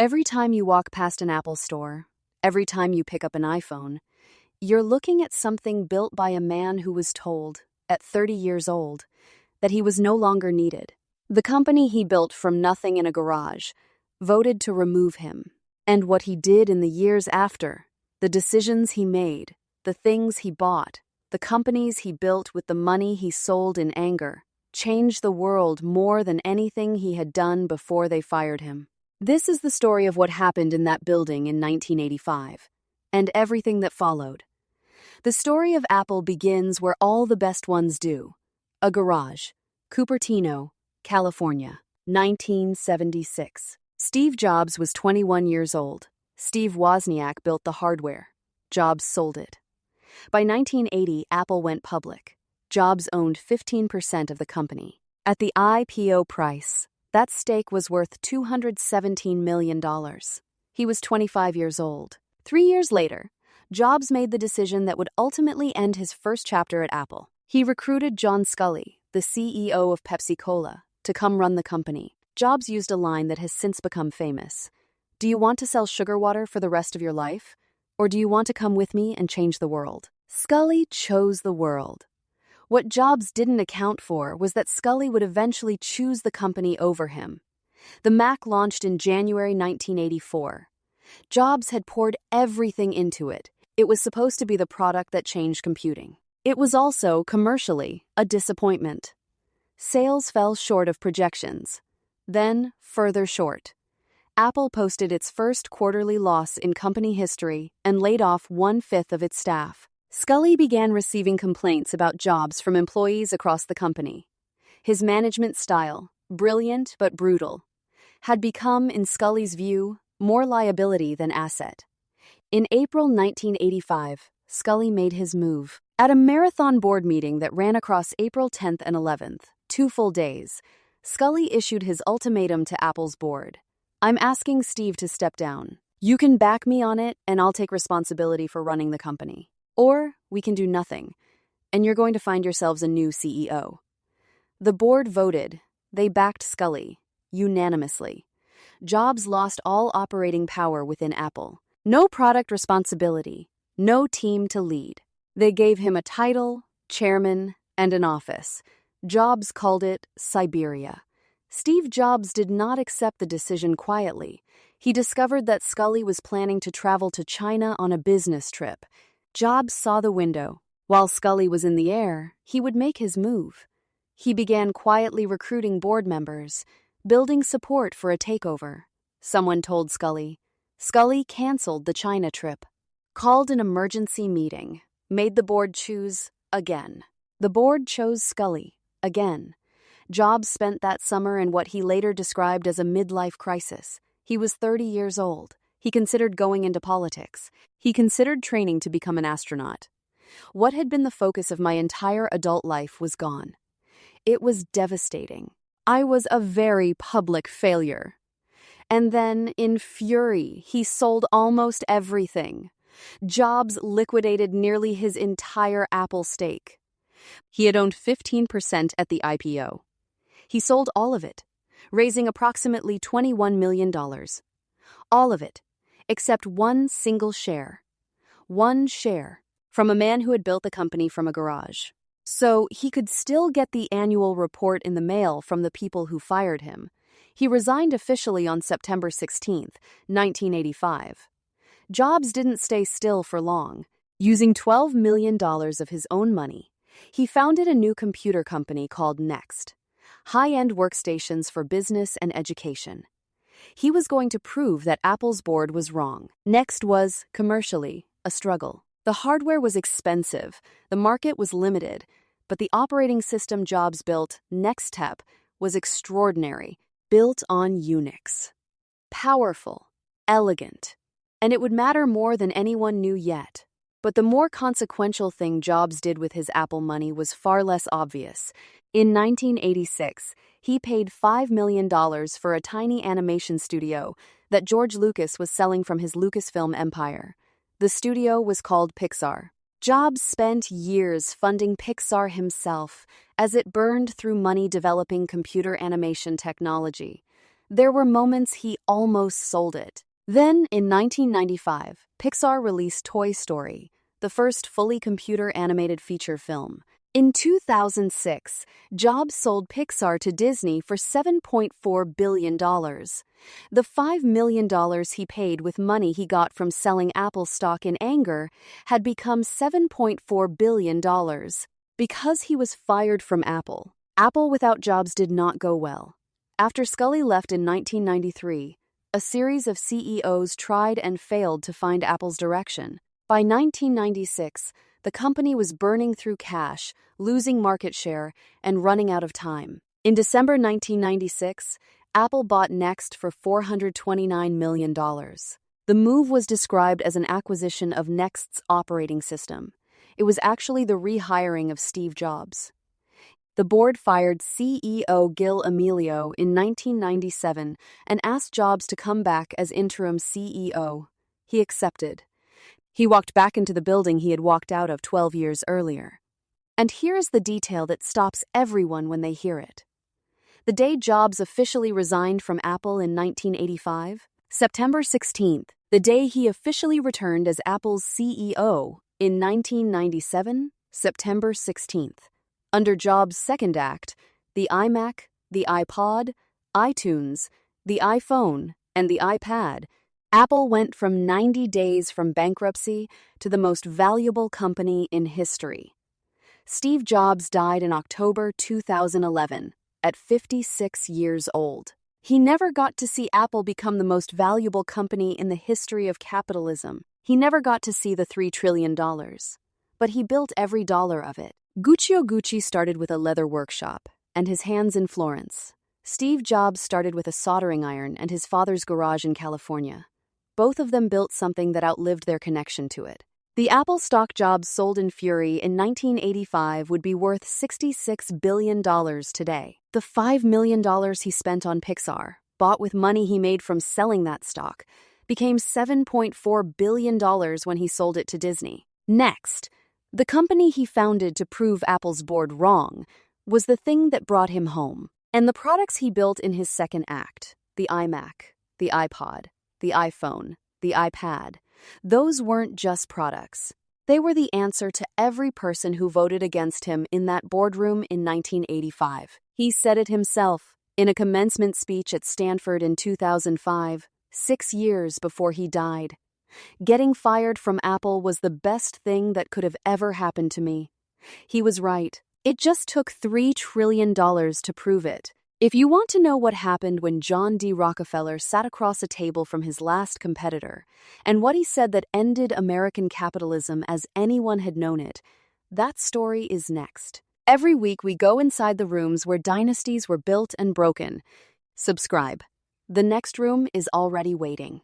Every time you walk past an Apple store, every time you pick up an iPhone, you're looking at something built by a man who was told, at 30 years old, that he was no longer needed. The company he built from nothing in a garage voted to remove him. And what he did in the years after, the decisions he made, the things he bought, the companies he built with the money he sold in anger, changed the world more than anything he had done before they fired him. This is the story of what happened in that building in 1985, and everything that followed. The story of Apple begins where all the best ones do. A garage, Cupertino, California, 1976. Steve Jobs was 21 years old. Steve Wozniak built the hardware. Jobs sold it. By 1980, Apple went public. Jobs owned 15% of the company. At the IPO price, that stake was worth $217 million. He was 25 years old. 3 years later, Jobs made the decision that would ultimately end his first chapter at Apple. He recruited John Sculley, the CEO of Pepsi Cola, to come run the company. Jobs used a line that has since become famous. Do you want to sell sugar water for the rest of your life? Or do you want to come with me and change the world? Sculley chose the world. What Jobs didn't account for was that Sculley would eventually choose the company over him. The Mac launched in January 1984. Jobs had poured everything into it. It was supposed to be the product that changed computing. It was also, commercially, a disappointment. Sales fell short of projections. Then, further short. Apple posted its first quarterly loss in company history and laid off 1/5 of its staff. Sculley began receiving complaints about Jobs from employees across the company. His management style, brilliant but brutal, had become, in Sculley's view, more liability than asset. In April 1985, Sculley made his move. At a marathon board meeting that ran across April 10th and 11th, 2 full days, Sculley issued his ultimatum to Apple's board. I'm asking Steve to step down. You can back me on it, and I'll take responsibility for running the company. Or we can do nothing, and you're going to find yourselves a new CEO. The board voted. They backed Sculley, unanimously. Jobs lost all operating power within Apple. No product responsibility, no team to lead. They gave him a title, chairman, and an office. Jobs called it Siberia. Steve Jobs did not accept the decision quietly. He discovered that Sculley was planning to travel to China on a business trip. Jobs saw the window. While Sculley was in the air, he would make his move. He began quietly recruiting board members, building support for a takeover. Someone told Sculley. Sculley canceled the China trip, called an emergency meeting, made the board choose again. The board chose Sculley again. Jobs spent that summer in what he later described as a midlife crisis. He was 30 years old. He considered going into politics. He considered training to become an astronaut. What had been the focus of my entire adult life was gone. It was devastating. I was a very public failure. And then, in fury, he sold almost everything. Jobs liquidated nearly his entire Apple stake. He had owned 15% at the IPO. He sold all of it, raising approximately $21 million. All of it, except one single share. One share from a man who had built the company from a garage. So he could still get the annual report in the mail from the people who fired him. He resigned officially on September 16, 1985. Jobs didn't stay still for long. Using $12 million of his own money, he founded a new computer company called Next, high-end workstations for business and education. He was going to prove that Apple's board was wrong. Next was, commercially, a struggle. The hardware was expensive, the market was limited, but the operating system Jobs built, NextTep, was extraordinary, built on Unix. Powerful, elegant, and it would matter more than anyone knew yet. But the more consequential thing Jobs did with his Apple money was far less obvious. In 1986, he paid $5 million for a tiny animation studio that George Lucas was selling from his Lucasfilm empire. The studio was called Pixar. Jobs spent years funding Pixar himself as it burned through money developing computer animation technology. There were moments he almost sold it. Then, in 1995, Pixar released Toy Story, the first fully computer-animated feature film. In 2006, Jobs sold Pixar to Disney for $7.4 billion. The $5 million he paid with money he got from selling Apple stock in anger had become $7.4 billion. Because he was fired from Apple, Apple without Jobs did not go well. After Sculley left in 1993, a series of CEOs tried and failed to find Apple's direction. By 1996, the company was burning through cash, losing market share, and running out of time. In December 1996, Apple bought Next for $429 million. The move was described as an acquisition of Next's operating system. It was actually the rehiring of Steve Jobs. The board fired CEO Gil Amelio in 1997 and asked Jobs to come back as interim CEO. He accepted. He walked back into the building he had walked out of 12 years earlier. And here's the detail that stops everyone when they hear it. The day Jobs officially resigned from Apple in 1985, September 16th, the day he officially returned as Apple's CEO in 1997, September 16th. Under Jobs' second act, the iMac, the iPod, iTunes, the iPhone, and the iPad, Apple went from 90 days from bankruptcy to the most valuable company in history. Steve Jobs died in October 2011, at 56 years old. He never got to see Apple become the most valuable company in the history of capitalism. He never got to see the $3 trillion. But he built every dollar of it. Gucci started with a leather workshop and his hands in Florence. Steve Jobs started with a soldering iron and his father's garage in California. Both of them built something that outlived their connection to it. The Apple stock Jobs sold in fury in 1985 would be worth $66 billion today. The $5 million he spent on Pixar, bought with money he made from selling that stock, became $7.4 billion when he sold it to Disney. Next, the company he founded to prove Apple's board wrong was the thing that brought him home. And the products he built in his second act, the iMac, the iPod, the iPhone, the iPad, those weren't just products. They were the answer to every person who voted against him in that boardroom in 1985. He said it himself in a commencement speech at Stanford in 2005, 6 years before he died. Getting fired from Apple was the best thing that could have ever happened to me. He was right. It just took $3 trillion to prove it. If you want to know what happened when John D. Rockefeller sat across a table from his last competitor, and what he said that ended American capitalism as anyone had known it, that story is next. Every week we go inside the rooms where dynasties were built and broken. Subscribe. The next room is already waiting.